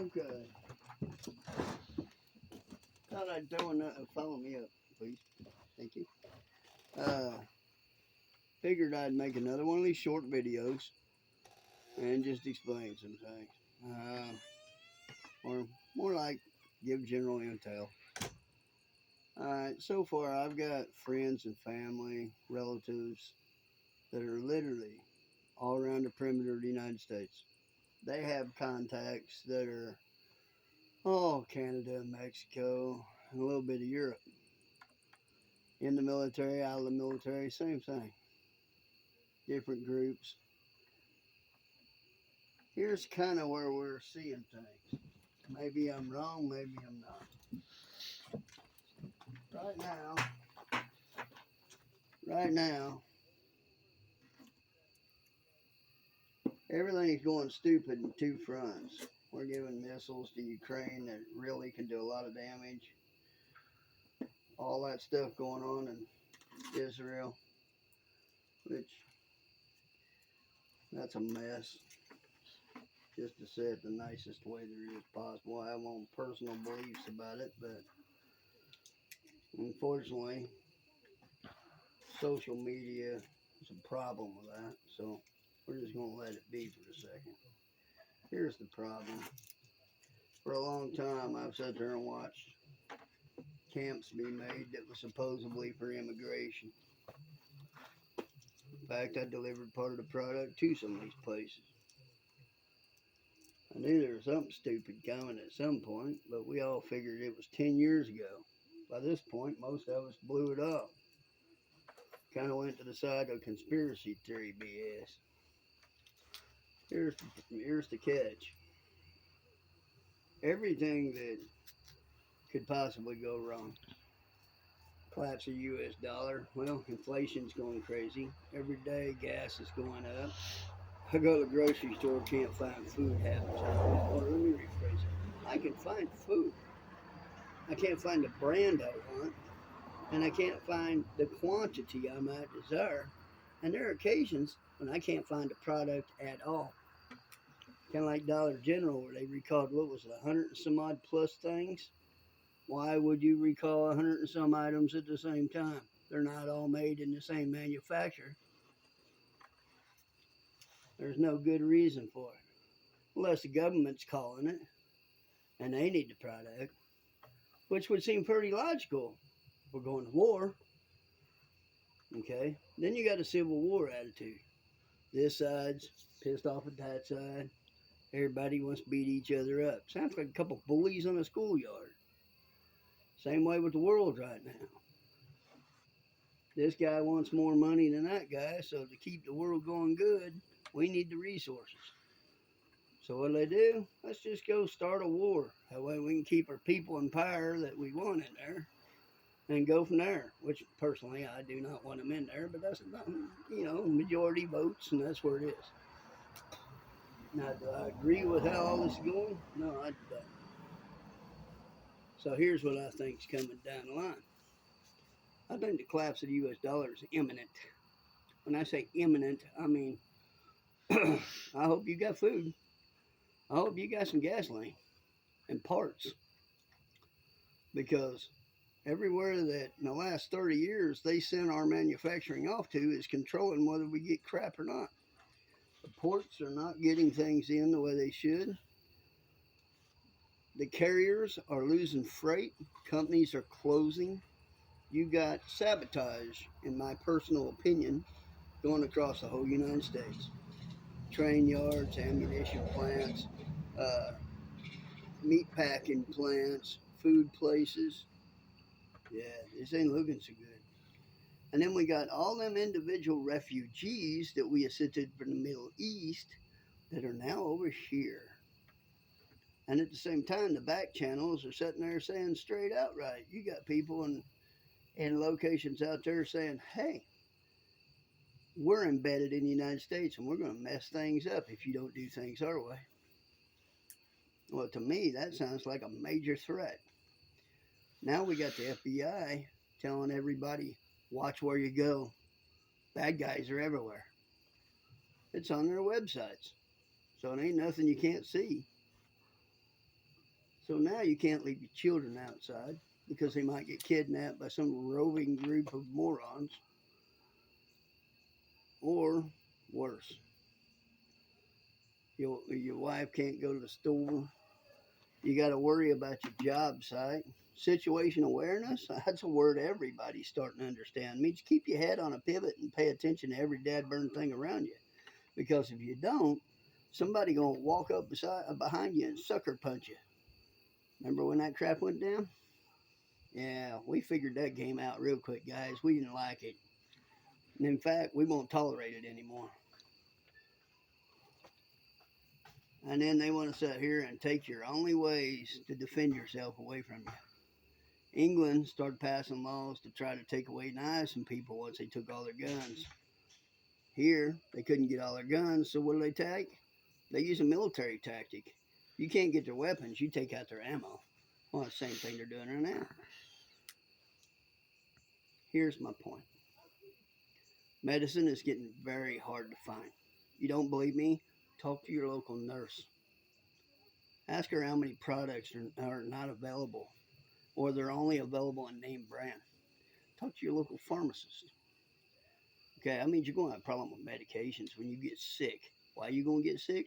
Okay. Thought I'd throw another. Follow me up, please. Thank you. Uh, Figured I'd make another one of these short videos and just explain some things. Or more like give general intel. Alright, so far I've got friends and family, relatives that are literally all around the perimeter of the United States. They have contacts that are, Canada, Mexico, and a little bit of Europe. In the military, out of the military, same thing. Different groups. Here's kind of where we're seeing things. Maybe I'm wrong, maybe I'm not. Right now, right now, everything's going stupid in two fronts. We're giving missiles to Ukraine that really can do a lot of damage. All that stuff going on in Israel, which that's a mess. Just to say it the nicest way there is possible. I have my own personal beliefs about it, but unfortunately, social media is a problem with that. So we're just going to let it be for a second. Here's the problem. For a long time, I've sat there and watched camps be made that was supposedly for immigration. In fact, I delivered part of the product to some of these places. I knew there was something stupid coming at some point, but we all figured it was 10 years ago. By this point, most of us blew it off. Kind of went to the side of conspiracy theory BS. Here's the catch. Everything that could possibly go wrong. Collapse of U.S. dollar. Well, inflation's going crazy. Every day gas is going up. I go to the grocery store, can't find food half the time. Or let me rephrase it. I can find food. I can't find the brand I want, and I can't find the quantity I might desire. And there are occasions when I can't find a product at all. Kind of like Dollar General, where they recalled, what was it, 100 and some odd plus things? Why would you recall 100 and some items at the same time? They're not all made in the same manufacturer. There's no good reason for it. Unless the government's calling it and they need the product, which would seem pretty logical. We're going to war. Okay? Then you got a civil war attitude. This side's pissed off at that side. Everybody wants to beat each other up. Sounds like a couple bullies on a schoolyard. Same way with the world right now. This guy wants more money than that guy, so to keep the world going good, we need the resources. So what do? Let's just go start a war. That way we can keep our people in power that we want in there and go from there. Which personally I do not want them in there, but that's not, majority votes, and that's where it is. Now, do I agree with how all this is going? No, I don't. So here's what I think is coming down the line. I think the collapse of the U.S. dollar is imminent. When I say imminent, I mean I hope you got food. I hope you got some gasoline and parts, because everywhere that in the last 30 years they sent our manufacturing off to is controlling whether we get crap or not. The ports are not getting things in the way they should. The carriers are losing freight. Companies are closing. You got sabotage, in my personal opinion, going across the whole United States. Train yards, ammunition plants, uh, meat packing plants, food places. Yeah, this ain't looking so good. And then we got all them individual refugees that we assisted from the Middle East that are now over here. And at the same time, the back channels are sitting there saying straight out, right, you got people in locations out there saying, hey, we're embedded in the United States and we're going to mess things up if you don't do things our way. Well, to me, that sounds like a major threat. Now we got the FBI telling everybody, watch where you go. Bad guys are everywhere. It's on their websites. So it ain't nothing you can't see. So now you can't leave your children outside because they might get kidnapped by some roving group of morons, or worse, your wife can't go to the store. You got to worry about your job site. Situation awareness, that's a word everybody's starting to understand. It means keep your head on a pivot and pay attention to every dad burn thing around you. Because if you don't, somebody gonna walk up behind you and sucker punch you. Remember when that crap went down? Yeah, we figured that game out real quick, guys. We didn't like it. And in fact, we won't tolerate it anymore. And then they want to sit here and take your only ways to defend yourself away from you. England started passing laws to try to take away knives from people once they took all their guns. Here, they couldn't get all their guns, so what do they take? They use a military tactic. You can't get their weapons, you take out their ammo. Well, the same thing they're doing right now. Here's my point. Medicine is getting very hard to find. You don't believe me? Talk to your local nurse. Ask her how many products are not available, or they're only available in name brand. Talk to your local pharmacist. Okay, that means you're going to have a problem with medications when you get sick. Why are you going to get sick?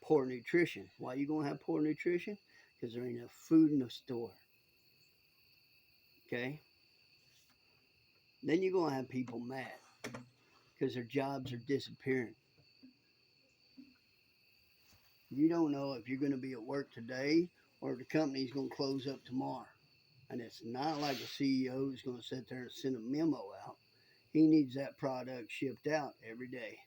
Poor nutrition. Why are you going to have poor nutrition? Because there ain't enough food in the store. Okay? Then you're going to have people mad because their jobs are disappearing. You don't know if you're going to be at work today or the company's going to close up tomorrow. And it's not like a CEO is going to sit there and send a memo out. He needs that product shipped out every day.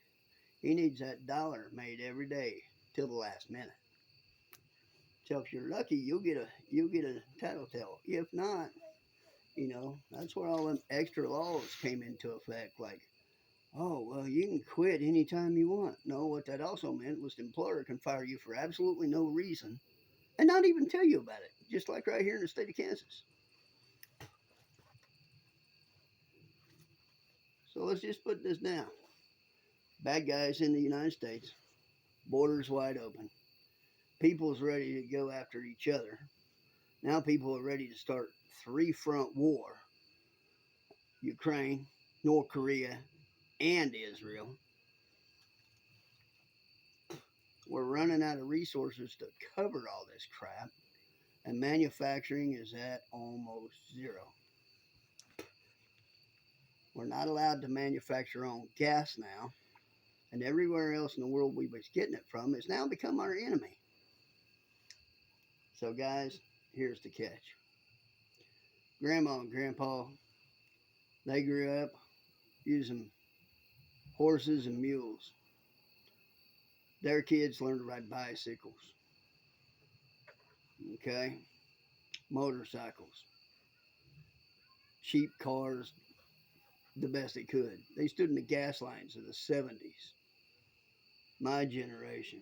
He needs that dollar made every day till the last minute. So if you're lucky, you'll get a tattletale. If not, that's where all them extra laws came into effect. Like, oh, well, you can quit anytime you want. No, what that also meant was the employer can fire you for absolutely no reason and not even tell you about it, just like right here in the state of Kansas. So let's just put this down. Bad guys in the United States, borders wide open. People's ready to go after each other. Now people are ready to start three-front war. Ukraine, North Korea, and Israel. We're running out of resources to cover all this crap, and manufacturing is at almost zero. We're not allowed to manufacture our own gas now, and everywhere else in the world we was getting it from has now become our enemy. So guys, here's the catch. Grandma and Grandpa, they grew up using horses and mules. Their kids learned to ride bicycles, okay, motorcycles, cheap cars, the best they could. They stood in the gas lines of the 70s. My generation,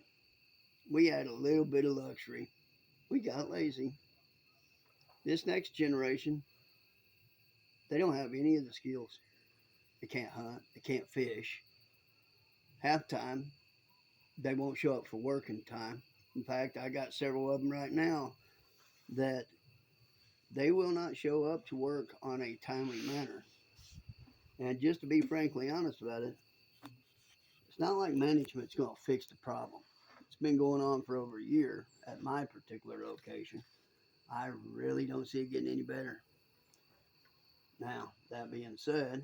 we had a little bit of luxury. We got lazy. This next generation, they don't have any of the skills. They can't hunt, they can't fish. Half time, they won't show up for work in time. In fact, I got several of them right now that they will not show up to work on a timely manner. And just to be frankly honest about it, it's not like management's going to fix the problem. It's been going on for over a year at my particular location. I really don't see it getting any better. Now, that being said,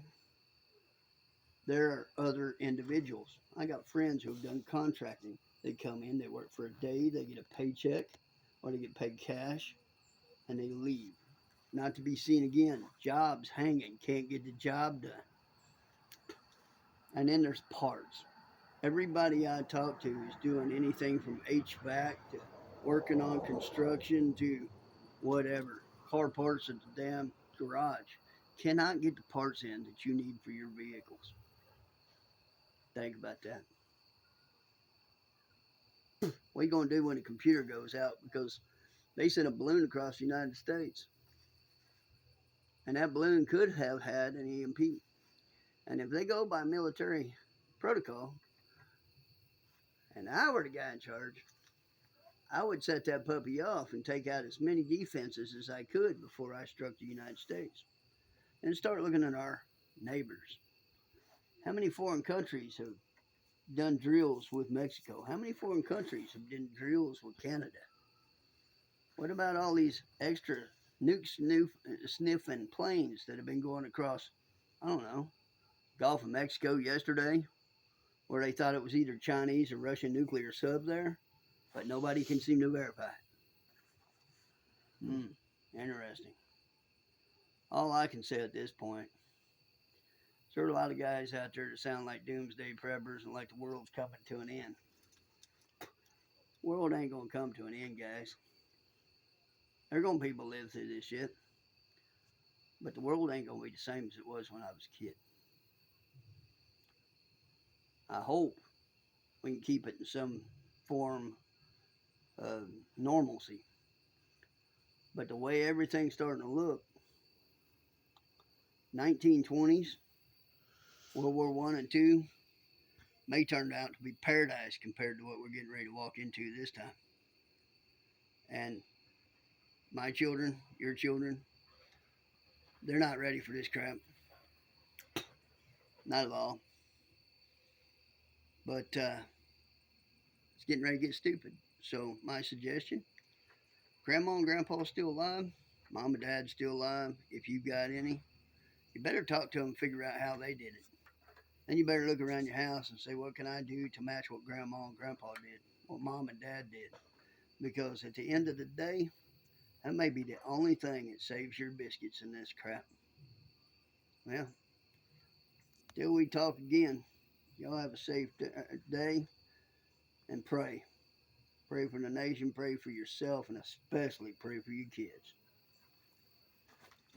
there are other individuals. I got friends who have done contracting. They come in, they work for a day, they get a paycheck, or they get paid cash, and they leave. Not to be seen again. Jobs hanging, can't get the job done. And then there's parts. Everybody I talk to is doing anything from HVAC to working on construction to whatever. Car parts at the damn garage. Cannot get the parts in that you need for your vehicles. Think about that. What are you going to do when the computer goes out? Because they sent a balloon across the United States. And that balloon could have had an EMP. And if they go by military protocol, and I were the guy in charge, I would set that puppy off and take out as many defenses as I could before I struck the United States. And start looking at our neighbors. How many foreign countries have done drills with Mexico? How many foreign countries have done drills with Canada? What about all these extra sniffing planes that have been going across, I don't know, Gulf of Mexico yesterday, where they thought it was either Chinese or Russian nuclear sub there, but nobody can seem to verify it. Interesting. All I can say at this point, there are a lot of guys out there that sound like doomsday preppers and like the world's coming to an end. The world ain't gonna come to an end, guys. There are gonna be people live through this shit, but the world ain't gonna be the same as it was when I was a kid. I hope we can keep it in some form of normalcy. But the way everything's starting to look, 1920s, World War One and Two may turn out to be paradise compared to what we're getting ready to walk into this time. And my children, your children, they're not ready for this crap. Not at all. But it's getting ready to get stupid. So my suggestion, Grandma and Grandpa's still alive. Mom and Dad's still alive. If you've got any, you better talk to them and figure out how they did it. Then you better look around your house and say, what can I do to match what Grandma and Grandpa did, what Mom and Dad did? Because at the end of the day, that may be the only thing that saves your biscuits in this crap. Well, till we talk again, y'all have a safe day and pray. Pray for the nation, pray for yourself, and especially pray for your kids.